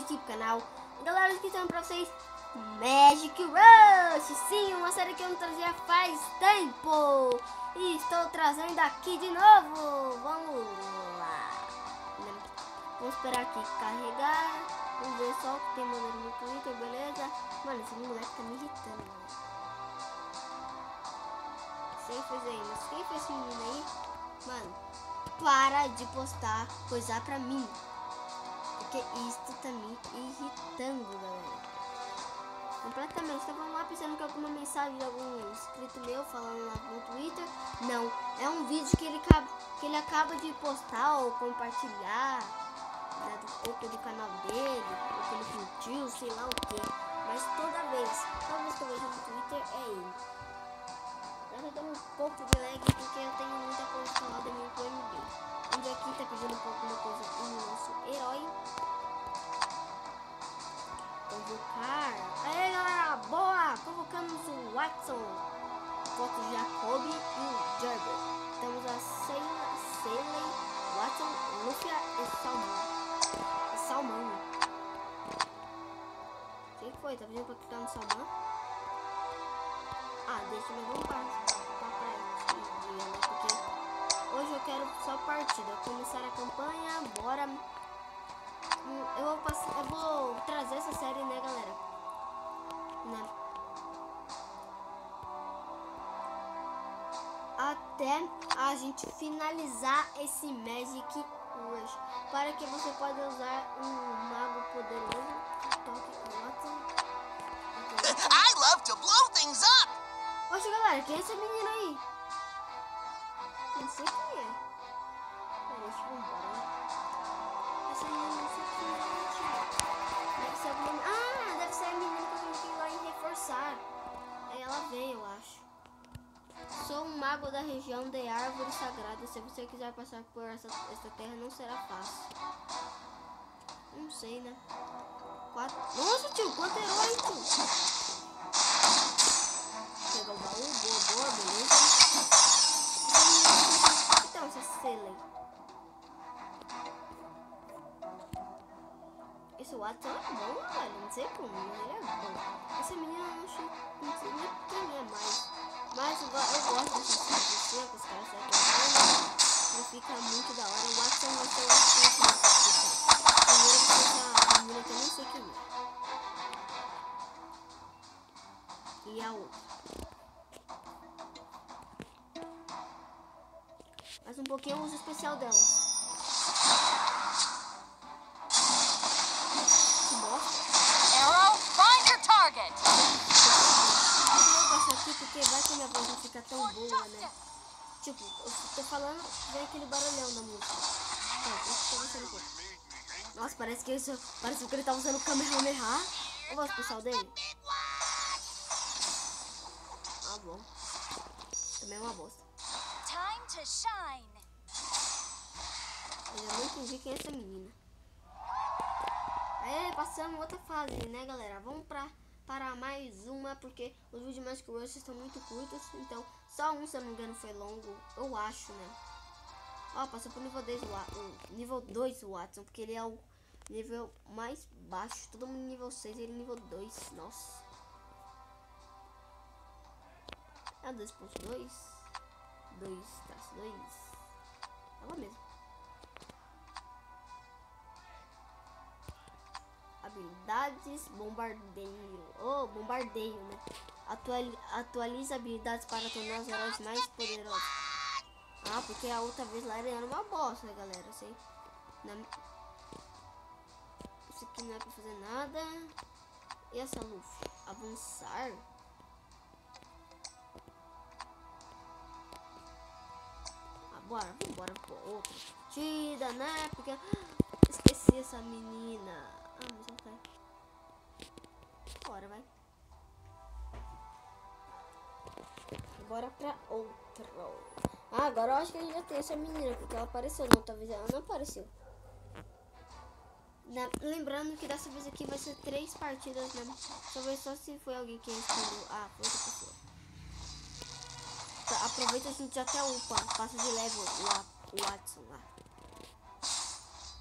aqui pro canal. Galera, esquecendo pra vocês Magic Rush. Sim, uma série que eu não trazia faz tempo. E estou trazendo aqui de novo. Vamos lá. Vamos esperar aqui carregar. Vamos ver só o que tem mandando no Twitter, beleza? Mano, esse moleque tá me irritando, mano. Quem fez aí? Mas quem fez esse menino aí? Mano, para de postar coisa pra mim. Porque isso tá me irritando, galera. Completamente. Tava lá pensando que alguma mensagem de algum inscrito meu falando lá no Twitter. Não, é um vídeo que ele acaba de postar ou compartilhar, né, ou do canal dele, ou que ele curtiu, sei lá o que. Mas toda vez que eu vejo no Twitter é ele. Eu tô um pouco de lag porque eu tenho muita coisa instalada no PMB. Onde aqui tá pedindo um pouco uma coisa no nosso herói. Convocar. Aê, galera, boa! Convocamos o Watson, foto de Jacob e o Jurber. Temos a Seeley, Watson, Lúcia e Salmão. Quem foi? Tá pedindo pra clicar no Salmão? Ah, deixa eu vamos para dia, né? Porque hoje eu quero só partida. Começar a campanha, bora. Eu vou trazer essa série, né, galera? Né? Até a gente finalizar esse Magic Rush, para que você possa usar um mago poderoso. I love to blow things up. Oxe, galera, quem é essa menina aí? Não sei quem é. Pera, deixa eu ir embora. Essa menina não sei quem é. Deve ser alguma... Ah, deve ser a menina que eu coloquei lá em reforçar. Aí ela veio, eu acho. Sou um mago da região de árvore sagrada. Se você quiser passar por essa terra, não será fácil. Não sei, né? 4... Nossa, tio, quanto herói, tio! Pegar o baú, boa, beleza. Então, essa Seeley. Esse Watson é bom, velho. Não sei como, mas ele é bom. Essa menina eu não sei nem quem é mais. Mas eu gosto dessas coisas assim, que os caras sabem que não fica muito da hora. O Watson vai ser o assistente. Primeiro vai ser a menina que eu nem sei quem é. E a outra. Mas um pouquinho eu uso o especial dela. Que bosta. Arrow, find your target. Eu vou passar aqui porque vai que minha voz não fica tão boa, né? Tipo, eu tô falando, vem aquele barulhão da música. Nossa, parece que ele tá usando o Kamehameha. Eu gosto do especial dele. Ah, bom. Também é uma bosta. Time to shine. Eu já não entendi quem é essa menina. Aí, passamos outra fase, né, galera? Vamos para mais uma, porque os vídeos mais curiosos estão muito curtos. Então, só um, se eu não me engano, foi longo. Eu acho, né? Ó, passou pro nível 2 o nível 2 o Watson, porque ele é o nível mais baixo. Todo mundo nível 6, ele nível 2. Nossa. É 2.2? 2-2. Ela mesmo. Habilidades, bombardeio. Oh, bombardeio, né? Atualiza habilidades para tornar os heróis mais poderosos. Ah, porque a outra vez lá ele era uma bosta, galera. Sei. Isso aqui não é pra fazer nada. E essa Luffy? Avançar? Vambora pro outra partida, né? Porque esqueci essa menina. Ah, mas ela tá. Bora, vai. Bora pra outra. Ah, agora eu acho que a gente já tem essa menina, porque ela apareceu. Não, talvez ela não apareceu. Lembrando que dessa vez aqui vai ser 3 partidas, né? Talvez só se foi alguém que respondeu. Ah, foi outra pessoa. Aproveita, a gente já até upa, passa de level o Watson lá.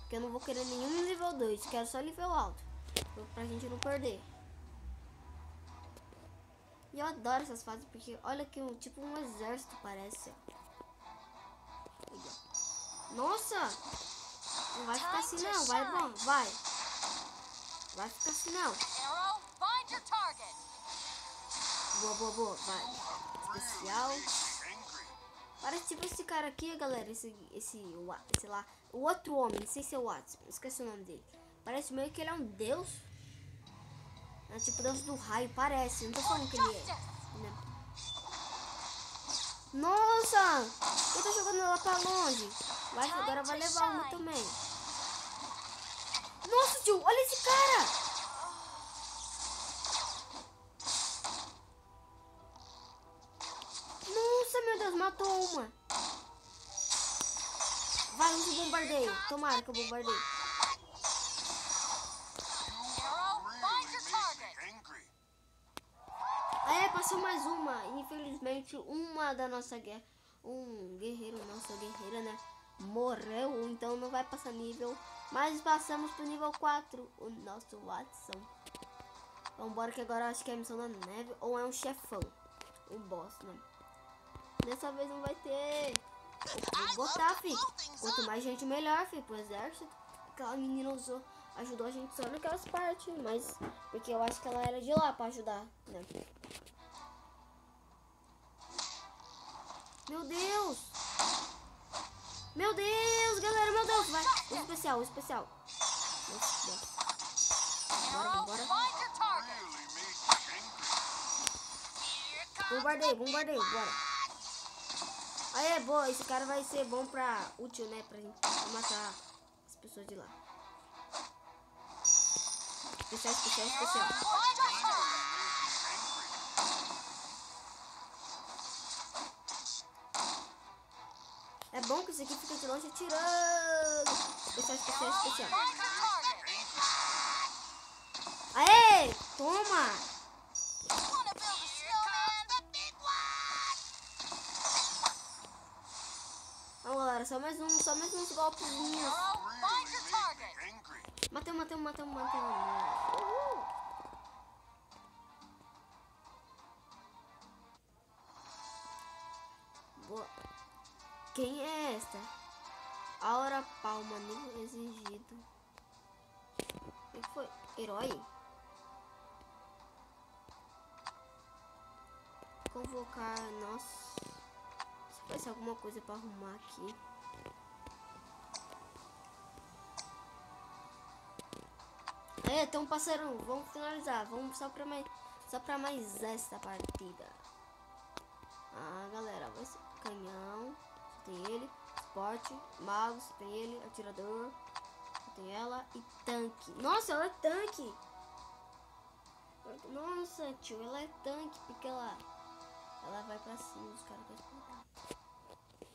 Porque eu não vou querer nenhum nível 2, quero só nível alto. Pra gente não perder. E eu adoro essas fases porque olha que tipo um exército parece. Nossa! Não vai ficar assim não, vai bom, vai. Vai ficar assim não. Arrow, find your target. Boa, vai. Especial. Parece tipo esse cara aqui, galera. Esse lá. O outro homem, não sei se é o Watson. Esqueci o nome dele. Parece meio que ele é um deus. É tipo deus do raio, parece. Não tô falando que ele é. Né? Nossa! Eu tô jogando lá pra longe. Agora vai levar uma também. Nossa, tio, olha esse cara! Nossa, meu Deus, matou uma. Vai, usa o bombardeio. Tomara que eu bombardeie. Aí, passou mais uma. Infelizmente, uma da nossa guerra. Um guerreiro, nossa guerreira, né? Morreu, então não vai passar nível. Mas passamos pro nível 4. O nosso Watson. Vambora que agora acho que é a missão da neve. Ou é um chefão. Um boss, né? Dessa vez não vai ter. Vou botar, filho. Quanto mais gente, melhor, filho. Pro exército. Aquela menina ajudou a gente só naquelas partes. Mas porque eu acho que ela era de lá pra ajudar, né? Meu Deus! Meu Deus, galera, meu Deus! Vai, o especial. Nossa. Bora. Bombardeio, bora. Aí, boa, esse cara vai ser bom útil, né, pra gente matar as pessoas de lá. Especial. É bom que esse aqui fica de longe atirando. Especial. Aê, toma! Vamos, galera, só mais uns golpezinhos. Matamos. Boa. Quem é esta? Aura Palma, nível exigido. O que foi? Herói? Convocar, nossa. Se fosse alguma coisa pra arrumar aqui. É, tem um parceirão. Vamos finalizar. Vamos só pra mais essa partida. Ah, galera, vai ser canhão. Tem ele. Esporte. Magos. Tem ele. Atirador. Tem ela. E tanque. Nossa, ela é tanque. Nossa, tio, ela é tanque. Porque ela vai pra cima. Os caras querem explodir.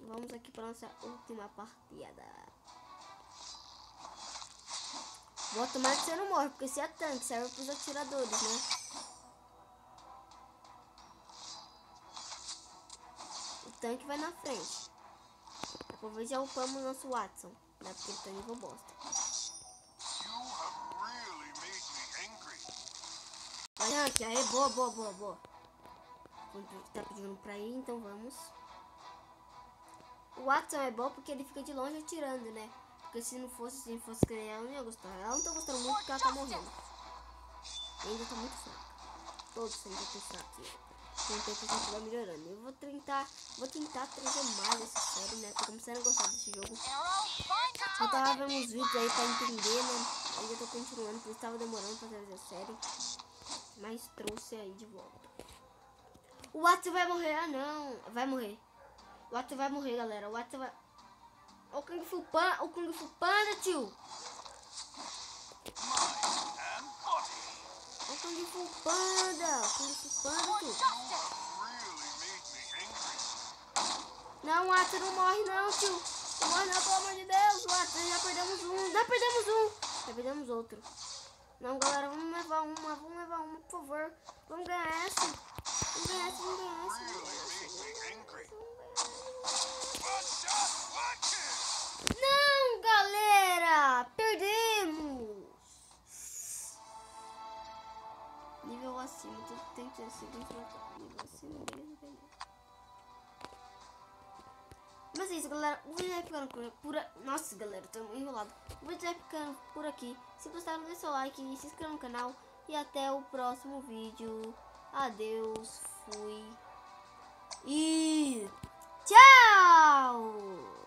Vamos aqui pra nossa última partida. Vou tomar que você não morre, porque se é tanque, serve pros atiradores, né? O tanque vai na frente. Depois já upamos o nosso Watson, né? Porque ele tá nível bosta. Vai, tanque, aí, boa. Tá pedindo pra ir, então vamos. O Watson é bom porque ele fica de longe atirando, né? Porque se não fosse ganhar, ela não ia gostar. Ela não tá gostando muito porque ela tá morrendo. E ainda tá muito fraca. Todos ainda estão fracos. Com o tempo a gente vai melhorando. Eu vou tentar trazer mais essa série, né? Tô começando a gostar desse jogo. Eu tava vendo uns vídeos aí pra entender, né? Ainda tô continuando, porque estava demorando pra trazer a série. Mas trouxe aí de volta. O Watson vai morrer, ah não. Vai morrer. O Watson vai morrer, galera. O Watson vai... O Kung Fu Panda, tio. O Kung Fu Panda, tio. Não, o Watson não morre não, tio. Não morre não, pelo amor de Deus. Watson, já perdemos um. Já perdemos outro. Não, galera, vamos levar uma, por favor. Vamos ganhar essa. Não, galera! Perdemos! Nível acima, tu tem que ter sido enfrentado. Nível acima, beleza. Mas é isso, galera. O vídeo vai ficando por aqui. Nossa, galera, tô enrolado. O vídeo vai ficando por aqui. Se gostaram, deixa seu like e se inscreva no canal. E até o próximo vídeo. Adeus, fui. E tchau!